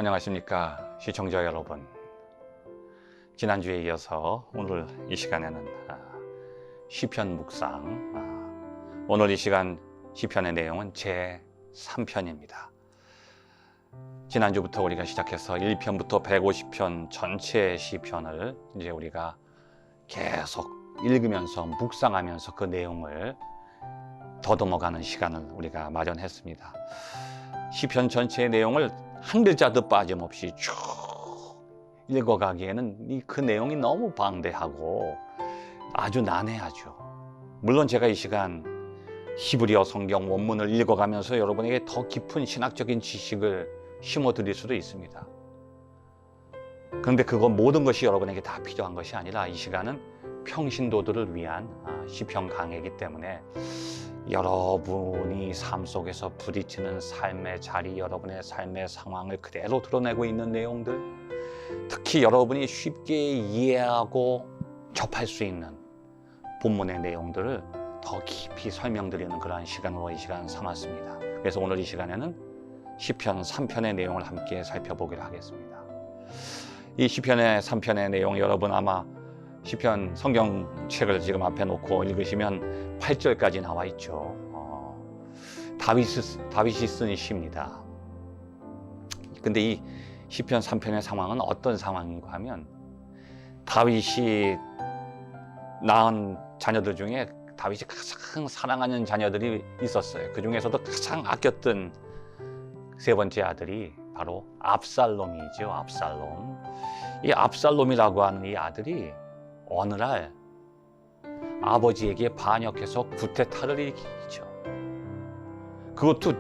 안녕하십니까 시청자 여러분. 지난주에 이어서 오늘 이 시간에는 시편 묵상, 오늘 이 시간 시편의 내용은 제3편입니다. 지난주부터 우리가 시작해서 1편부터 150편 전체 시편을 이제 우리가 계속 읽으면서 묵상하면서 그 내용을 더듬어가는 시간을 우리가 마련했습니다. 시편 전체의 내용을 한 글자도 빠짐없이 쭉 읽어가기에는 그 내용이 너무 방대하고 아주 난해하죠. 물론 제가 이 시간 히브리어 성경 원문을 읽어가면서 여러분에게 더 깊은 신학적인 지식을 심어드릴 수도 있습니다. 그런데 그건 모든 것이 여러분에게 다 필요한 것이 아니라 이 시간은 평신도들을 위한 시편 강해이기 때문에 여러분이 삶 속에서 부딪히는 삶의 자리, 여러분의 삶의 상황을 그대로 드러내고 있는 내용들, 특히 여러분이 쉽게 이해하고 접할 수 있는 본문의 내용들을 더 깊이 설명드리는 그러한 시간으로 이 시간 삼았습니다. 그래서 오늘 이 시간에는 시편 3편의 내용을 함께 살펴보기로 하겠습니다. 이 시편의 3편의 내용, 여러분 아마 시편 성경책을 지금 앞에 놓고 읽으시면 8절까지 나와 있죠. 다윗이 쓴 시입니다. 근데 이 시편 3편의 상황은 어떤 상황인가 하면, 다윗이 낳은 자녀들 중에 다윗이 가장 사랑하는 자녀들이 있었어요. 그 중에서도 가장 아꼈던 세 번째 아들이 바로 압살롬이죠. 압살롬. 이 압살롬이라고 하는 이 아들이 어느 날 아버지에게 반역해서 구태타를 일으키죠. 그것도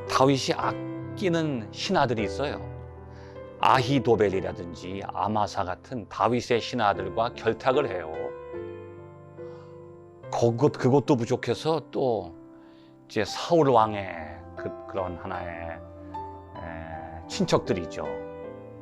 다윗이 아끼는 신하들이 있어요. 아히도벨이라든지 아마사 같은 다윗의 신하들과 결탁을 해요. 그것도 부족해서 또 이제 사울 왕의 그런 하나의 친척들이죠.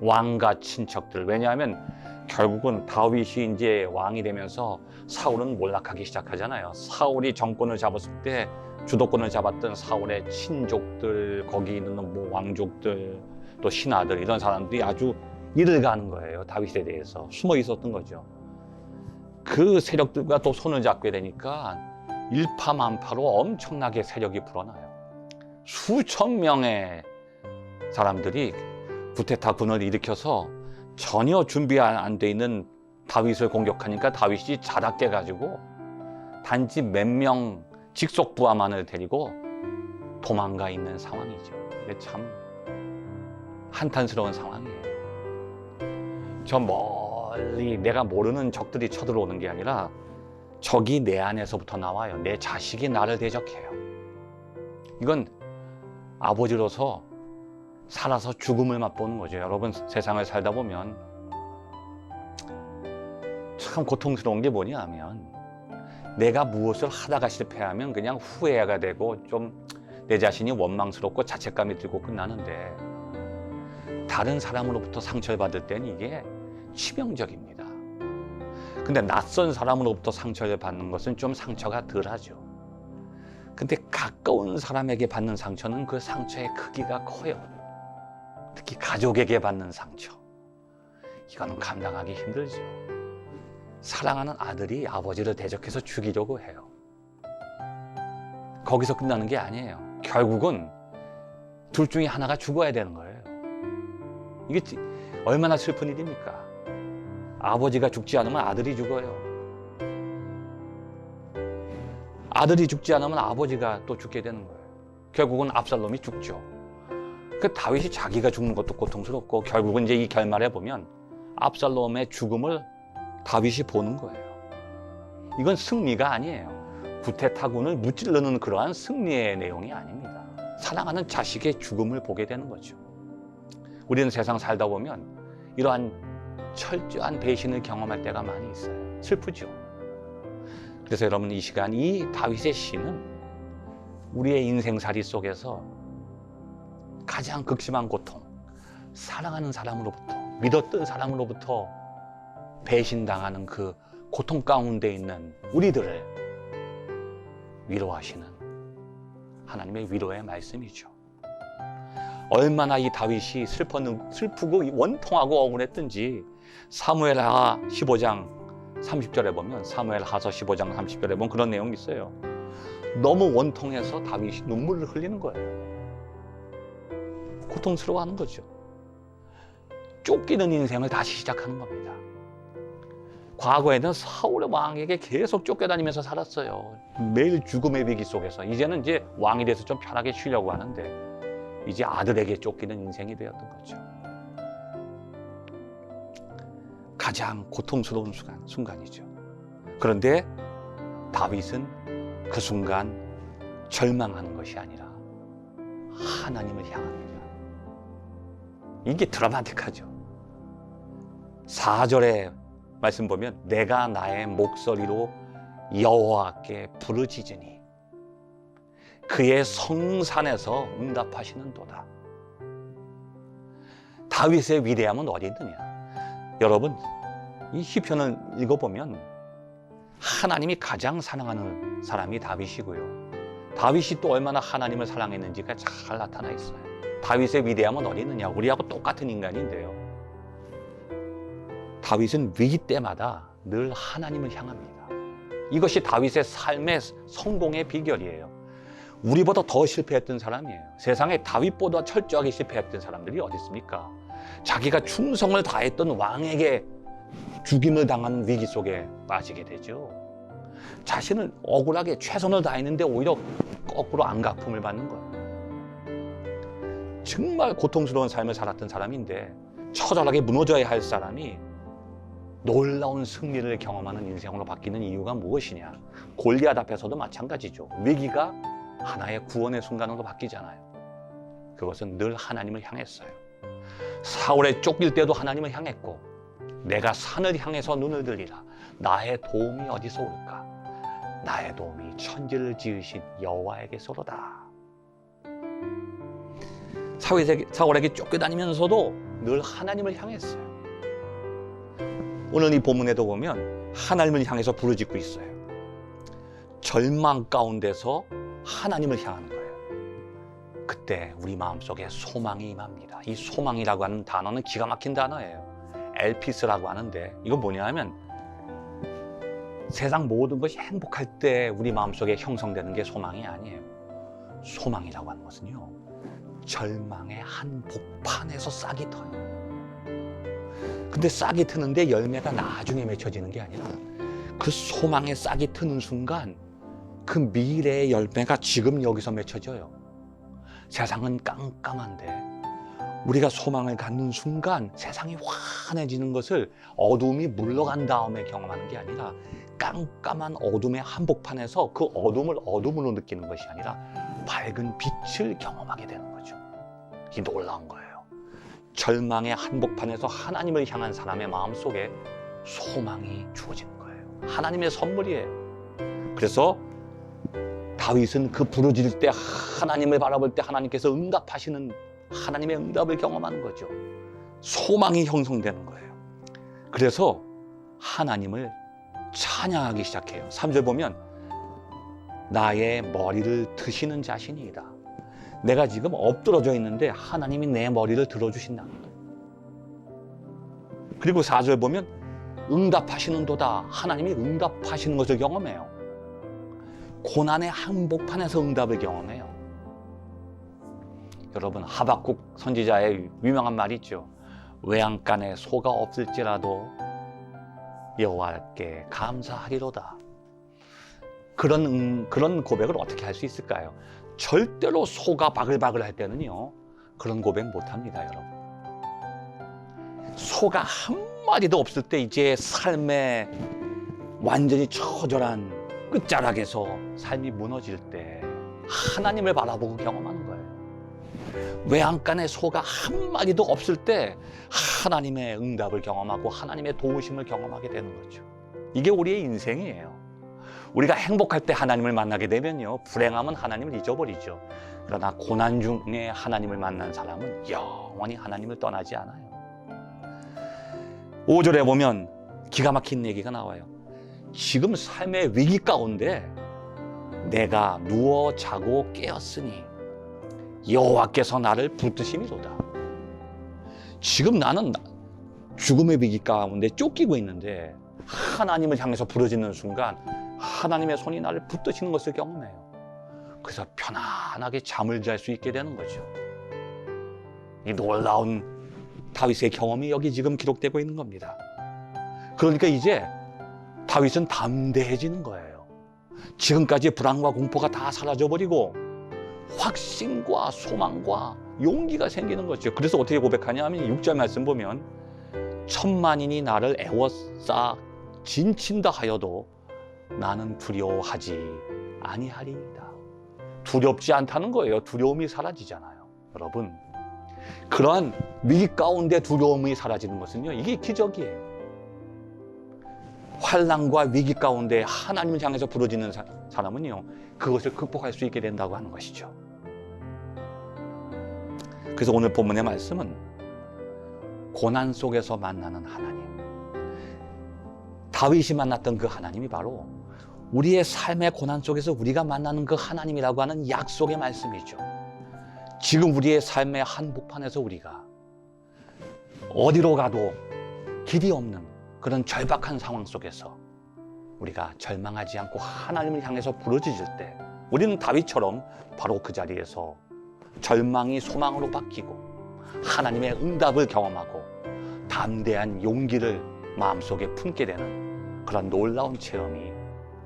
왕가 친척들. 왜냐하면 결국은 다윗이 이제 왕이 되면서 사울은 몰락하기 시작하잖아요. 사울이 정권을 잡았을 때 주도권을 잡았던 사울의 친족들, 거기 있는 뭐 왕족들, 또 신하들, 이런 사람들이 아주 이를 가는 거예요. 다윗에 대해서 숨어 있었던 거죠. 그 세력들과 또 손을 잡게 되니까 일파만파로 엄청나게 세력이 불어나요. 수천 명의 사람들이 구테타 군을 일으켜서 전혀 준비 안 돼 있는 다윗을 공격하니까 다윗이 자다 깨가지고 단지 몇 명 직속부하만을 데리고 도망가 있는 상황이죠. 이게 참 한탄스러운 상황이에요. 저 멀리 내가 모르는 적들이 쳐들어오는 게 아니라 적이 내 안에서부터 나와요. 내 자식이 나를 대적해요. 이건 아버지로서 살아서 죽음을 맛보는 거죠. 여러분, 세상을 살다 보면 참 고통스러운 게 뭐냐 하면, 내가 무엇을 하다가 실패하면 그냥 후회가 되고 좀 내 자신이 원망스럽고 자책감이 들고 끝나는데, 다른 사람으로부터 상처를 받을 때는 이게 치명적입니다. 근데 낯선 사람으로부터 상처를 받는 것은 좀 상처가 덜하죠. 근데 가까운 사람에게 받는 상처는 그 상처의 크기가 커요. 특히 가족에게 받는 상처, 이거는 감당하기 힘들죠. 사랑하는 아들이 아버지를 대적해서 죽이려고 해요. 거기서 끝나는 게 아니에요. 결국은 둘 중에 하나가 죽어야 되는 거예요. 이게 얼마나 슬픈 일입니까? 아버지가 죽지 않으면 아들이 죽어요. 아들이 죽지 않으면 아버지가 또 죽게 되는 거예요. 결국은 압살롬이 죽죠. 그 다윗이 자기가 죽는 것도 고통스럽고, 결국은 이제 이 결말에 보면 압살롬의 죽음을 다윗이 보는 거예요. 이건 승리가 아니에요. 구테타군을 무찌르는 그러한 승리의 내용이 아닙니다. 사랑하는 자식의 죽음을 보게 되는 거죠. 우리는 세상 살다 보면 이러한 철저한 배신을 경험할 때가 많이 있어요. 슬프죠. 그래서 여러분, 이 시간 이 다윗의 시는 우리의 인생살이 속에서 가장 극심한 고통, 사랑하는 사람으로부터, 믿었던 사람으로부터 배신당하는 그 고통 가운데 있는 우리들을 위로하시는 하나님의 위로의 말씀이죠. 얼마나 이 다윗이 슬프고 원통하고 억울했든지 사무엘하 15장 30절에 보면 사무엘하서 15장 30절에 보면 그런 내용이 있어요. 너무 원통해서 다윗이 눈물을 흘리는 거예요. 고통스러워하는 거죠. 쫓기는 인생을 다시 시작하는 겁니다. 과거에는 사울의 왕에게 계속 쫓겨다니면서 살았어요. 매일 죽음의 위기 속에서. 이제는 이제 왕이 돼서 좀 편하게 쉬려고 하는데 이제 아들에게 쫓기는 인생이 되었던 거죠. 가장 고통스러운 순간이죠. 그런데 다윗은 그 순간 절망하는 것이 아니라 하나님을 향합니다. 이게 드라마틱하죠. 4절에 말씀 보면 내가 나의 목소리로 여호와께 부르짖으니 그의 성산에서 응답하시는도다. 다윗의 위대함은 어디 있느냐? 여러분, 이 시편을 읽어보면 하나님이 가장 사랑하는 사람이 다윗이고요. 다윗이 또 얼마나 하나님을 사랑했는지가 잘 나타나 있어요. 다윗의 위대함은 어디 있느냐? 우리하고 똑같은 인간인데요. 다윗은 위기 때마다 늘 하나님을 향합니다. 이것이 다윗의 삶의 성공의 비결이에요. 우리보다 더 실패했던 사람이에요. 세상에 다윗보다 철저하게 실패했던 사람들이 어디 있습니까? 자기가 충성을 다했던 왕에게 죽임을 당하는 위기 속에 빠지게 되죠. 자신을 억울하게 최선을 다했는데 오히려 거꾸로 안갚음을 받는 거예요. 정말 고통스러운 삶을 살았던 사람인데 처절하게 무너져야 할 사람이 놀라운 승리를 경험하는 인생으로 바뀌는 이유가 무엇이냐? 골리앗 앞에서도 마찬가지죠. 위기가 하나의 구원의 순간으로 바뀌잖아요. 그것은 늘 하나님을 향했어요. 사울에 쫓길 때도 하나님을 향했고 내가 산을 향해서 눈을 들리라. 나의 도움이 어디서 올까? 나의 도움이 천지를 지으신 여호와에게서로다. 사울에게 쫓겨다니면서도 늘 하나님을 향했어요. 오늘 이 본문에도 보면 하나님을 향해서 부르짖고 있어요. 절망 가운데서 하나님을 향하는 거예요. 그때 우리 마음속에 소망이 임합니다. 이 소망이라고 하는 단어는 기가 막힌 단어예요. 엘피스라고 하는데 이건 뭐냐 하면 세상 모든 것이 행복할 때 우리 마음속에 형성되는 게 소망이 아니에요. 소망이라고 하는 것은요, 절망의 한 복판에서 싹이 터요. 근데 싹이 트는데 열매가 나중에 맺혀지는 게 아니라 그 소망의 싹이 트는 순간 그 미래의 열매가 지금 여기서 맺혀져요. 세상은 깜깜한데 우리가 소망을 갖는 순간 세상이 환해지는 것을 어둠이 물러간 다음에 경험하는 게 아니라 깜깜한 어둠의 한복판에서 그 어둠을 어둠으로 느끼는 것이 아니라 밝은 빛을 경험하게 되는 거죠. 이 놀라운 거예요. 절망의 한복판에서 하나님을 향한 사람의 마음속에 소망이 주어지는 거예요. 하나님의 선물이에요. 그래서 다윗은 그 부르짖을 때 하나님을 바라볼 때 하나님께서 응답하시는 하나님의 응답을 경험하는 거죠. 소망이 형성되는 거예요. 그래서 하나님을 찬양하기 시작해요. 3절 보면 나의 머리를 드시는 자신이다. 내가 지금 엎드러져 있는데 하나님이 내 머리를 들어주신다. 그리고 4절 보면 응답하시는도다. 하나님이 응답하시는 것을 경험해요. 고난의 한복판에서 응답을 경험해요. 여러분, 하박국 선지자의 유명한 말이 있죠. 외양간에 소가 없을지라도 여호와께 감사하리로다. 그런 고백을 어떻게 할 수 있을까요? 절대로 소가 바글바글 할 때는요, 그런 고백 못합니다, 여러분. 소가 한 마리도 없을 때 이제 삶에 완전히 처절한 끝자락에서 삶이 무너질 때 하나님을 바라보고 경험하는 거예요. 외양간에 소가 한 마리도 없을 때 하나님의 응답을 경험하고 하나님의 도우심을 경험하게 되는 거죠. 이게 우리의 인생이에요. 우리가 행복할 때 하나님을 만나게 되면요, 불행하면 하나님을 잊어버리죠. 그러나 고난 중에 하나님을 만난 사람은 영원히 하나님을 떠나지 않아요. 5절에 보면 기가 막힌 얘기가 나와요. 지금 삶의 위기 가운데 내가 누워 자고 깨었으니 여호와께서 나를 붙드심이로다. 지금 나는 죽음의 위기 가운데 쫓기고 있는데 하나님을 향해서 부르짖는 순간 하나님의 손이 나를 붙드시는 것을 경험해요. 그래서 편안하게 잠을 잘 수 있게 되는 거죠. 이 놀라운 다윗의 경험이 여기 지금 기록되고 있는 겁니다. 그러니까 이제 다윗은 담대해지는 거예요. 지금까지 불안과 공포가 다 사라져버리고 확신과 소망과 용기가 생기는 거죠. 그래서 어떻게 고백하냐 하면 6절 말씀 보면 천만인이 나를 애워싸 진친다 하여도 나는 두려워하지 아니하리이다. 두렵지 않다는 거예요. 두려움이 사라지잖아요. 여러분, 그러한 위기 가운데 두려움이 사라지는 것은요, 이게 기적이에요. 환난과 위기 가운데 하나님을 향해서 부르짖는 사람은요, 그것을 극복할 수 있게 된다고 하는 것이죠. 그래서 오늘 본문의 말씀은 고난 속에서 만나는 하나님, 다윗이 만났던 그 하나님이 바로 우리의 삶의 고난 속에서 우리가 만나는 그 하나님이라고 하는 약속의 말씀이죠. 지금 우리의 삶의 한복판에서 우리가 어디로 가도 길이 없는 그런 절박한 상황 속에서 우리가 절망하지 않고 하나님을 향해서 부르짖을 때 우리는 다윗처럼 바로 그 자리에서 절망이 소망으로 바뀌고 하나님의 응답을 경험하고 담대한 용기를 마음속에 품게 되는 그런 놀라운 체험이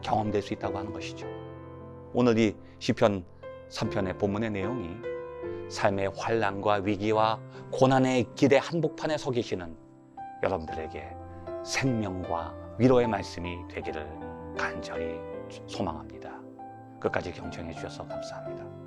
경험될 수 있다고 하는 것이죠. 오늘 이 시편 3편의 본문의 내용이 삶의 환난과 위기와 고난의 길의 한복판에 서 계시는 여러분들에게 생명과 위로의 말씀이 되기를 간절히 소망합니다. 끝까지 경청해 주셔서 감사합니다.